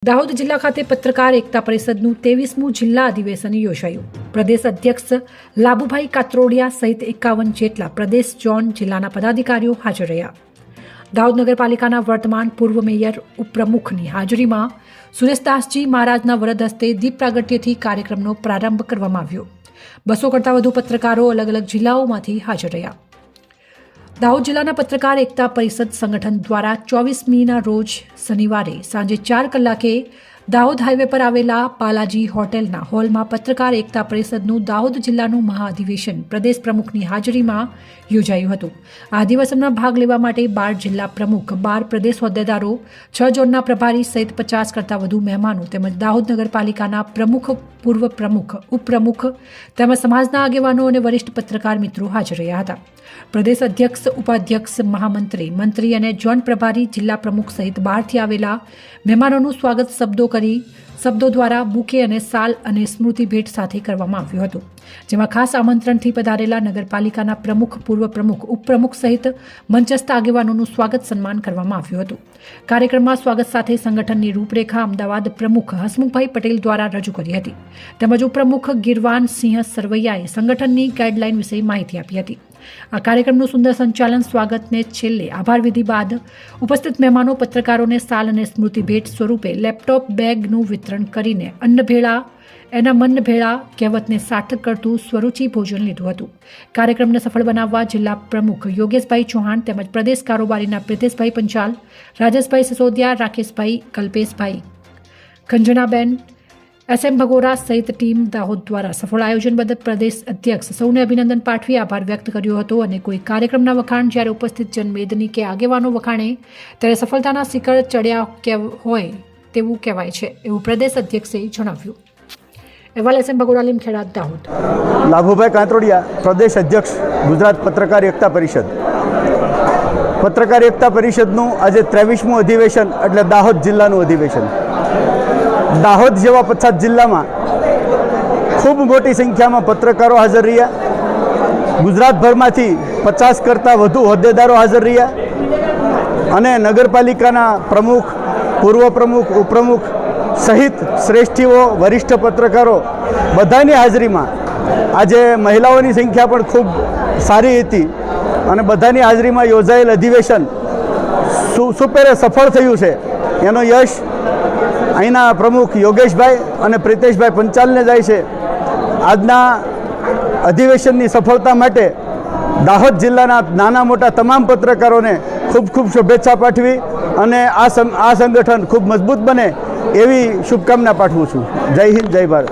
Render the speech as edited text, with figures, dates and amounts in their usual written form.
દાહોદ જિલ્લા ખાતે પત્રકાર એકતા પરિષદનું 23મું જિલ્લા અધિવેશન યોજાયું। પ્રદેશ અધ્યક્ષ લાભુભાઈ કાત્રોડિયા સહિત 51 જેટલા પ્રદેશ ઝોન જિલ્લાના પદાધિકારીઓ હાજર રહ્યા। દાહોદ નગરપાલિકાના વર્તમાન પૂર્વ મેયર ઉપપ્રમુખની હાજરીમાં સુરેશદાસજી મહારાજના વરદ હસ્તે દીપ પ્રાગટ્યથી કાર્યક્રમનો પ્રારંભ કરવામાં આવ્યો। 200 કરતાં વધુ પત્રકારો અલગ અલગ જિલ્લાઓમાંથી હાજર રહ્યા। દાહોદ જિલ્લાના પત્રકાર એકતા પરિષદ સંગઠન દ્વારા 24મીના રોજ શનિવારે સાંજે 4 કલાકે દાહોદ હાઈવે પર આવેલા બાલાજી હોટેલના હોલમાં પત્રકાર એકતા પરિષદનું દાહોદ જિલ્લાનું મહાઅધિવેશન પ્રદેશ પ્રમુખની હાજરીમાં યોજાયું હતું। આ અધિવેશનમાં ભાગ લેવા માટે 12 જિલ્લા પ્રમુખ, 12 પ્રદેશ હોદ્દેદારો, 6 ઝોનના પ્રભારી સહિત 50 કરતાં વધુ મહેમાનો તેમજ દાહોદ નગરપાલિકાના પ્રમુખ, પૂર્વ પ્રમુખ, ઉપપ્રમુખ તેમજ સમાજના આગેવાનો અને વરિષ્ઠ પત્રકાર મિત્રો હાજર રહ્યા હતા। પ્રદેશ અધ્યક્ષ, ઉપાધ્યક્ષ, મહામંત્રી, મંત્રી અને ઝોન પ્રભારી, જિલ્લા પ્રમુખ સહિત બહારથી આવેલા મહેમાનોનું સ્વાગત શબ્દો દ્વારા બુકે અને સાલ અને સ્મૃતિ ભેટ સાથે કરવામાં આવ્યું હતું, જેમાં ખાસ આમંત્રણથી પધારેલા નગરપાલિકાના પ્રમુખ, પૂર્વ પ્રમુખ, ઉપપ્રમુખ સહિત મંચસ્થ આગેવાનોનું સ્વાગત સન્માન કરવામાં આવ્યું હતું। કાર્યક્રમમાં સ્વાગત સાથે સંગઠનની રૂપરેખા અમદાવાદ પ્રમુખ હસમુખભાઈ પટેલ દ્વારા રજૂ કરી હતી, તેમજ ઉપપ્રમુખ ગિરવાન સિંહ સરવૈયાએ સંગઠનની ગાઈડલાઈન વિશે માહિતી આપી હતી। આ કાર્યક્રમનું સુંદર સંચાલન, સ્વાગતને છેલ્લે આભાર વિધિ બાદ ઉપસ્થિત મહેમાનો પત્રકારોને સાલ અને સ્મૃતિ ભેટ સ્વરૂપે લેપટોપ બેગનું વિતરણ કરીને અન્ન ભેળા એના મન ભેળા કહેવતને સાર્થક કરતું સ્વરૂચિ ભોજન લીધું હતું। કાર્યક્રમને સફળ બનાવવા જિલ્લા પ્રમુખ યોગેશભાઈ ચૌહાણ તેમજ પ્રદેશ કારોબારીના પ્રિતેશભાઈ પંચાલ, રાજેશભાઈ સિસોદિયા, રાકેશભાઈ, કલ્પેશભાઈ, ખંજણાબેન, SM ભગોરા સહિત ટીમ દાહોદ દ્વારા સફળ આયોજન બદલ પ્રદેશ અધ્યક્ષ સૌને અભિનંદન પાઠવી આભાર વ્યક્ત કર્યો હતો। અને કોઈ કાર્યક્રમના વખાણ જ્યારે ઉપસ્થિત જનમેદની કે આગેવાનો વખાણે ત્યારે સફળતાના શિખર ચડ્યા હોય તેવું કહેવાય છે, એવું પ્રદેશ અધ્યક્ષે જણાવ્યું। અહેવાલ SM ભગોરા, લીમખેડા, દાહોદ। લાભુભાઈ કાત્રોડિયા, પ્રદેશ અધ્યક્ષ, ગુજરાત પત્રકાર એકતા પરિષદ। પત્રકાર એકતા પરિષદનું આજે 23મું અધિવેશન એટલે દાહોદ જિલ્લાનું અધિવેશન। દાહોદ જેવા પછાત જિલ્લામાં ખૂબ મોટી સંખ્યામાં પત્રકારો હાજર રહ્યા। ગુજરાતભરમાંથી 50 કરતાં વધુ હોદ્દેદારો હાજર રહ્યા અને નગરપાલિકાના પ્રમુખ, પૂર્વ પ્રમુખ, ઉપપ્રમુખ સહિત શ્રેષ્ઠીઓ, વરિષ્ઠ પત્રકારો બધાની હાજરીમાં આજે મહિલાઓની સંખ્યા પણ ખૂબ સારી હતી અને બધાની હાજરીમાં યોજાયેલ અધિવેશન સુપેરે સફળ થયું છે। એનો યશ અહીંના પ્રમુખ યોગેશભાઈ અને પ્રિતેશભાઈ પંચાલને જાય છે। આજના અધિવેશનની સફળતા માટે દાહોદ જિલ્લાના નાના મોટા તમામ પત્રકારોને ખૂબ ખૂબ શુભેચ્છા પાઠવી અને આ સંગઠન ખૂબ મજબૂત બને એવી શુભકામના પાઠવું છું। જય હિન્દ, જય ભારત।